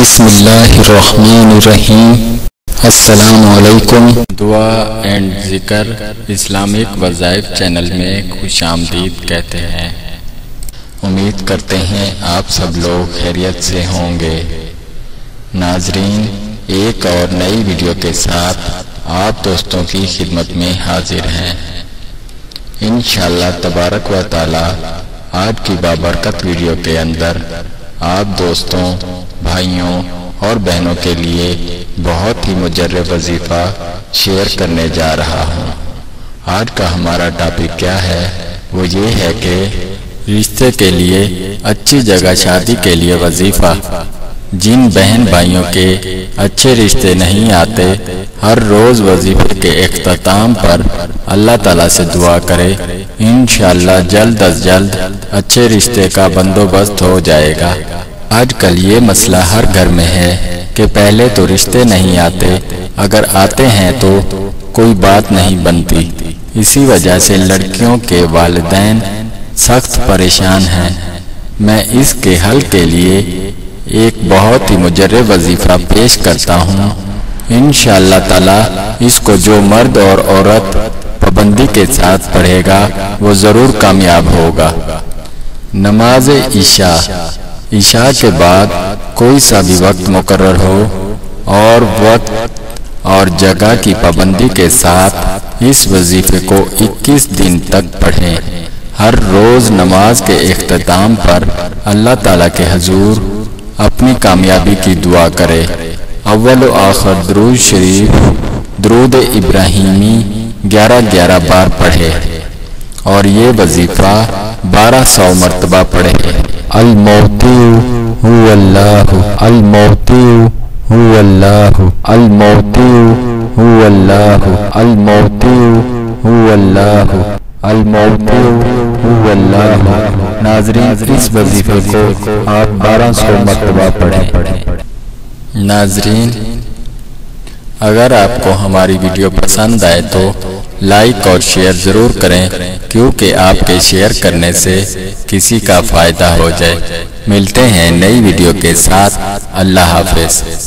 بسم اللہ الرحمن الرحیم۔ السلام علیکم۔ دعا اینڈ ذکر اسلامک وظائف چینل میں خوش آمدید کہتے ہیں۔ امید کرتے ہیں آپ سب لوگ خیریت سے ہوں گے۔ ناظرین، ایک اور نئی ویڈیو کے ساتھ آپ دوستوں کی خدمت میں حاضر ہیں۔ انشاءاللہ تبارک و تعالی آج کی بابرکت ویڈیو کے اندر آپ دوستوں، بھائیوں اور بہنوں کے لیے بہت ہی مجرب وظیفہ شیئر کرنے جا رہا ہوں۔ آج کا ہمارا ٹاپک کیا ہے؟ وہ یہ ہے کہ رشتے کے لیے اچھی جگہ شادی کے لیے وظیفہ۔ جن بہن بھائیوں کے اچھے رشتے نہیں آتے، ہر روز وظیفے کے اختتام پر اللہ تعالیٰ سے دعا کرے، انشاءاللہ جلد از جلد اچھے رشتے کا بندوبست ہو جائے گا۔ آج کل یہ مسئلہ ہر گھر میں ہے کہ پہلے تو رشتے نہیں آتے، اگر آتے ہیں تو کوئی بات نہیں بنتی۔ اسی وجہ سے لڑکیوں کے والدین سخت پریشان ہیں۔ میں اس کے حل کے لیے ایک بہت ہی مجرب وظیفہ پیش کرتا ہوں۔ انشاءاللہ تعالی اس کو جو مرد اور عورت پابندی کے ساتھ پڑھے گا وہ ضرور کامیاب ہوگا۔ نماز عشاء کے بعد کوئی سا بھی وقت مقرر ہو اور وقت اور جگہ کی پابندی کے ساتھ اس وظیفے کو 21 دن تک پڑھیں۔ ہر روز نماز کے اختتام پر اللہ تعالیٰ کے حضور اپنی کامیابی کی دعا کرے۔ اول و آخر درود شریف، درود ابراہیمی 11 بار پڑھے اور یہ وظیفہ 1200 مرتبہ پڑھے۔ الموتی هو اللہ، الموتی هو اللہ، الموتی هو اللہ، الموتی هو اللہ، الموتی هو اللہ۔ ناظرین، اس وظیفے کو آپ 1200 مرتبہ پڑھیں۔ ناظرین، اگر آپ کو ہماری ویڈیو پسند آئے تو لائک اور شیئر ضرور کریں، کیونکہ آپ کے شیئر کرنے سے کسی کا فائدہ ہو جائے۔ ملتے ہیں نئی ویڈیو کے ساتھ۔ اللہ حافظ۔